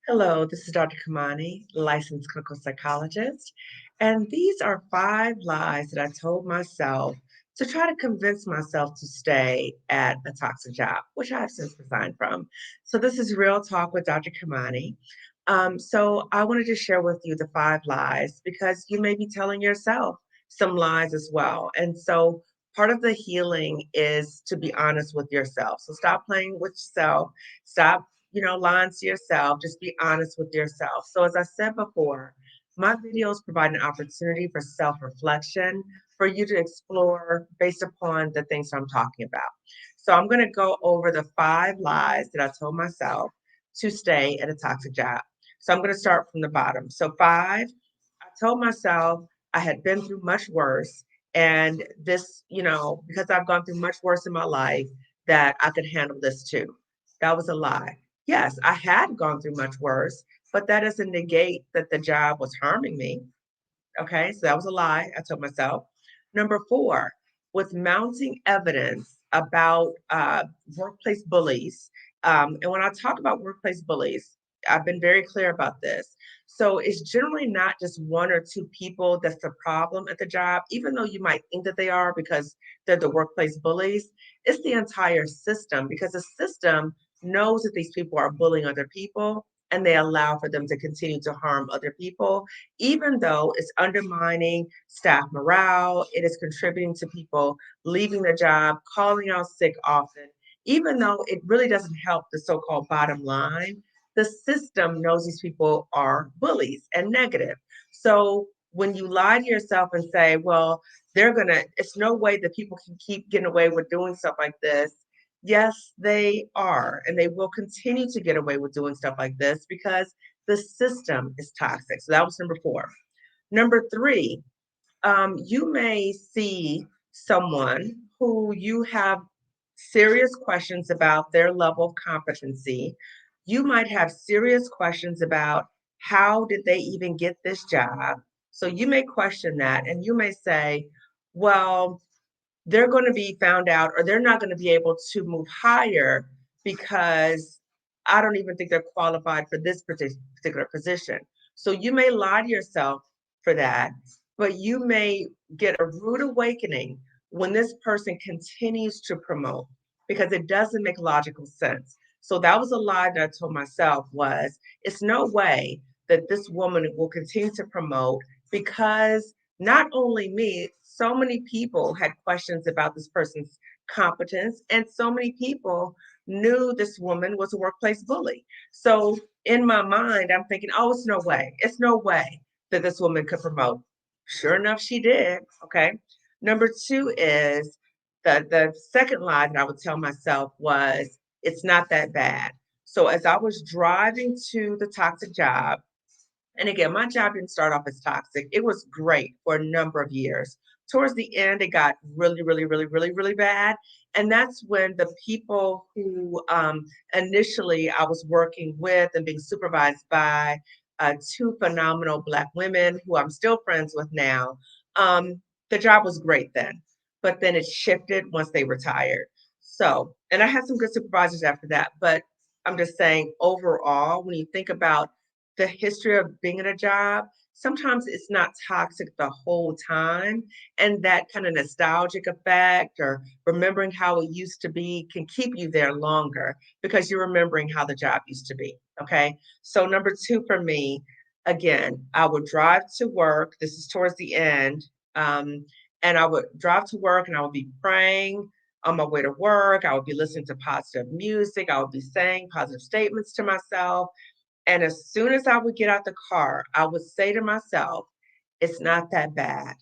Hello, this is Dr. Kimani, licensed clinical psychologist, and these are 5 lies that I told myself to try to convince myself to stay at a toxic job, which I have since resigned from. So this is Real Talk with Dr. Kimani. So I wanted to share with you the 5 lies because you may be telling yourself some lies as well. And so part of the healing is to be honest with yourself. So stop playing with yourself. Stop lying to yourself. Just be honest with yourself. So, as I said before, my videos provide an opportunity for self reflection for you to explore based upon the things I'm talking about. So, I'm going to go over the 5 lies that I told myself to stay at a toxic job. So, I'm going to start from the bottom. So, 5, I told myself I had been through much worse. And this, because I've gone through much worse in my life, that I could handle this too. That was a lie. Yes, I had gone through much worse, but that doesn't negate that the job was harming me. Okay, so that was a lie I told myself. Number 4, with mounting evidence about workplace bullies. And when I talk about workplace bullies, I've been very clear about this. So it's generally not just 1 or 2 people that's the problem at the job, even though you might think that they are because they're the workplace bullies. It's the entire system because the system knows that these people are bullying other people and they allow for them to continue to harm other people even though it's undermining staff morale, it is contributing to people leaving their job, calling out sick often, even though it really doesn't help the so called bottom line. The system knows these people are bullies and negative. So when you lie to yourself and say, well, it's no way that people can keep getting away with doing stuff like this. Yes, they are. And they will continue to get away with doing stuff like this because the system is toxic. So that was number 4. Number 3, you may see someone who you have serious questions about their level of competency. You might have serious questions about how did they even get this job? So you may question that and you may say, well, they're going to be found out or they're not going to be able to move higher because I don't even think they're qualified for this particular position. So you may lie to yourself for that, but you may get a rude awakening when this person continues to promote because it doesn't make logical sense. So that was a lie that I told myself was it's no way that this woman will continue to promote because not only me, so many people had questions about this person's competence, and so many people knew this woman was a workplace bully. So in my mind, I'm thinking, oh, it's no way. It's no way that this woman could promote. Sure enough, she did. Okay. Number 2 is the second lie that I would tell myself was it's not that bad. So as I was driving to the toxic job, and again, my job didn't start off as toxic. It was great for a number of years. Towards the end, it got really, really, really, really, really bad. And that's when the people who initially I was working with and being supervised by 2 phenomenal Black women who I'm still friends with now, the job was great then. But then it shifted once they retired. So, and I had some good supervisors after that. But I'm just saying, overall, when you think about the history of being in a job, sometimes it's not toxic the whole time. And that kind of nostalgic effect or remembering how it used to be can keep you there longer because you're remembering how the job used to be. Okay. So, number 2 for me, again, I would drive to work. This is towards the end. And I would drive to work and I would be praying on my way to work. I would be listening to positive music. I would be saying positive statements to myself. And as soon as I would get out the car, I would say to myself, it's not that bad.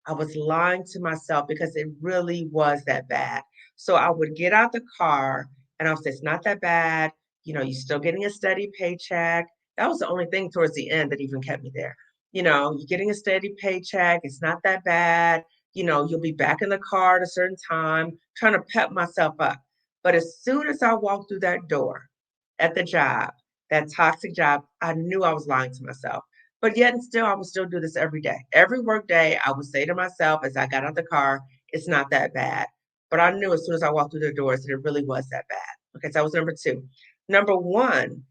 I was lying to myself because it really was that bad. So I would get out the car and I would say, it's not that bad. You're still getting a steady paycheck. That was the only thing towards the end that even kept me there. You're getting a steady paycheck. It's not that bad. You'll be back in the car at a certain time, trying to pep myself up. But as soon as I walked through that door at the job, that toxic job, I knew I was lying to myself. But yet and still, I would still do this every day. Every work day, I would say to myself as I got out the car, it's not that bad. But I knew as soon as I walked through the doors that it really was that bad. Okay, so that was number 2. Number 1,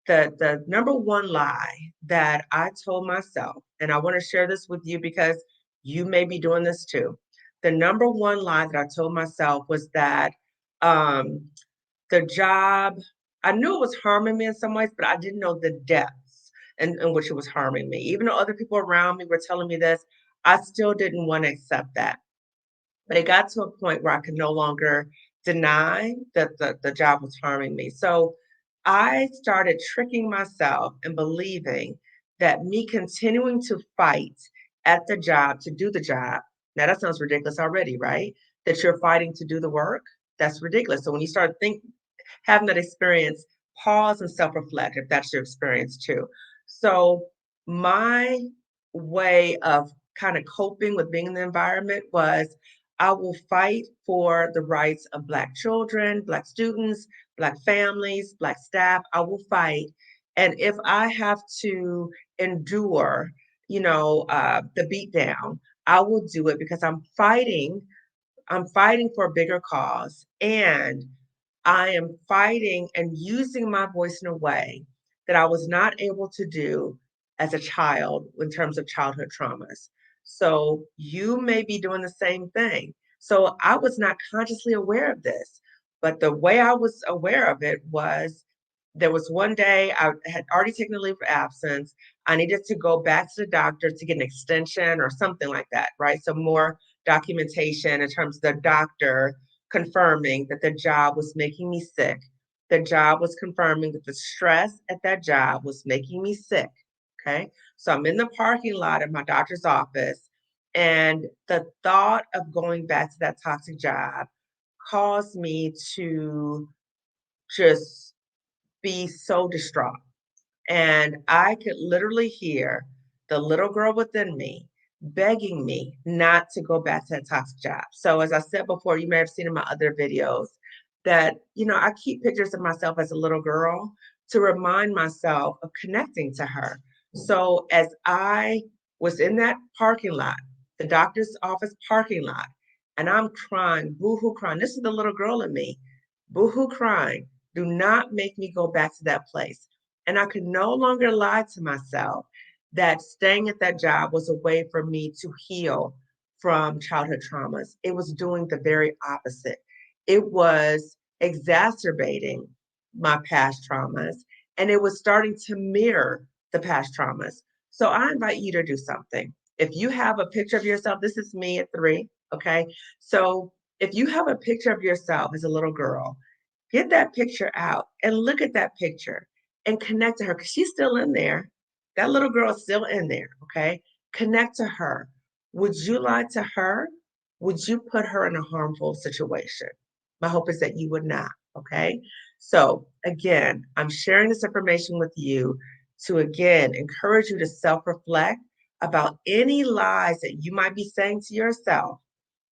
The number one lie that I told myself, and I want to share this with you because you may be doing this too. The number one lie that I told myself was that um, the job, I knew it was harming me in some ways, but I didn't know the depths in which it was harming me. Even though other people around me were telling me this, I still didn't want to accept that. But it got to a point where I could no longer deny that the job was harming me. So I started tricking myself and believing that me continuing to fight at the job to do the job. Now that sounds ridiculous already, right? That you're fighting to do the work. That's ridiculous. So when you start having that experience, pause and self-reflect if that's your experience too. So my way of kind of coping with being in the environment was I will fight for the rights of Black children, Black students, Black families, Black staff. I will fight. And if I have to endure, the beat down, I will do it because I'm fighting for a bigger cause. And I am fighting and using my voice in a way that I was not able to do as a child in terms of childhood traumas. So you may be doing the same thing. So I was not consciously aware of this, but the way I was aware of it was there was one day I had already taken a leave of absence. I needed to go back to the doctor to get an extension or something like that, right? So more documentation in terms of the doctor confirming that the job was making me sick. The job was confirming that the stress at that job was making me sick. Okay. So I'm in the parking lot of my doctor's office, and the thought of going back to that toxic job caused me to just be so distraught. And I could literally hear the little girl within me begging me not to go back to that toxic job. So, as I said before, you may have seen in my other videos that, I keep pictures of myself as a little girl to remind myself of connecting to her. So, as I was in that parking lot, the doctor's office parking lot, and I'm crying, boohoo crying. This is the little girl in me, boohoo crying. Do not make me go back to that place. And I could no longer lie to myself that staying at that job was a way for me to heal from childhood traumas. It was doing the very opposite. It was exacerbating my past traumas, and it was starting to mirror the past traumas. So I invite you to do something. If you have a picture of yourself, this is me at 3, okay? So if you have a picture of yourself as a little girl, get that picture out and look at that picture and connect to her because she's still in there. That little girl is still in there. Okay. Connect to her. Would you lie to her? Would you put her in a harmful situation? My hope is that you would not. Okay. So, again, I'm sharing this information with you to again encourage you to self reflect about any lies that you might be saying to yourself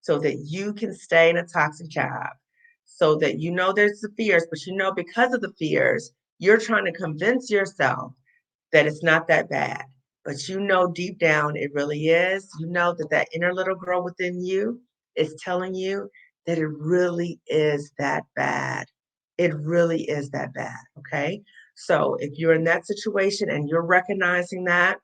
so that you can stay in a toxic job, so that there's the fears, but because of the fears, you're trying to convince yourself that it's not that bad. But deep down it really is. You know that that inner little girl within you is telling you that it really is that bad. It really is that bad. Okay. So if you're in that situation and you're recognizing that,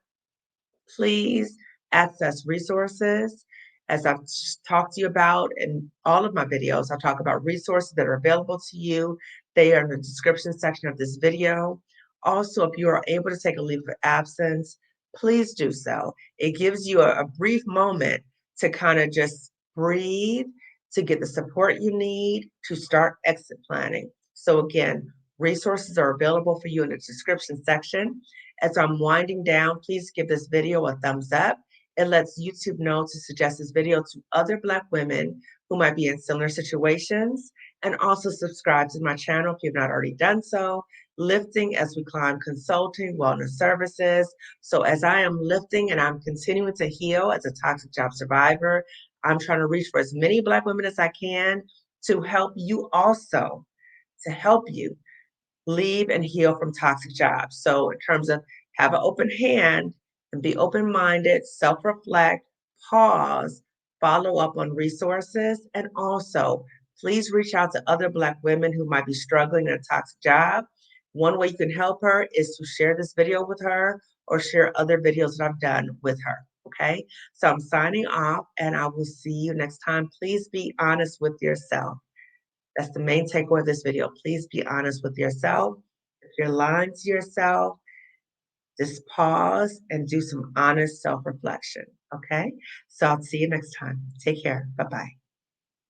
please access resources. As I've talked to you about in all of my videos, I talk about resources that are available to you. They are in the description section of this video. Also, if you are able to take a leave of absence, please do so. It gives you a brief moment to kind of just breathe, to get the support you need, to start exit planning. So again, resources are available for you in the description section. As I'm winding down, please give this video a thumbs up. It lets YouTube know to suggest this video to other Black women who might be in similar situations. And also subscribe to my channel if you've not already done so. Lifting as we climb consulting, wellness services. So as I am lifting and I'm continuing to heal as a toxic job survivor, I'm trying to reach for as many Black women as I can to help you also, to help you leave and heal from toxic jobs. So, in terms of have an open hand and be open minded, self reflect, pause, follow up on resources, and also please reach out to other Black women who might be struggling in a toxic job. One way you can help her is to share this video with her or share other videos that I've done with her. Okay. So I'm signing off and I will see you next time. Please be honest with yourself. That's the main takeaway of this video. Please be honest with yourself. If you're lying to yourself, just pause and do some honest self reflection. Okay. So I'll see you next time. Take care. Bye bye.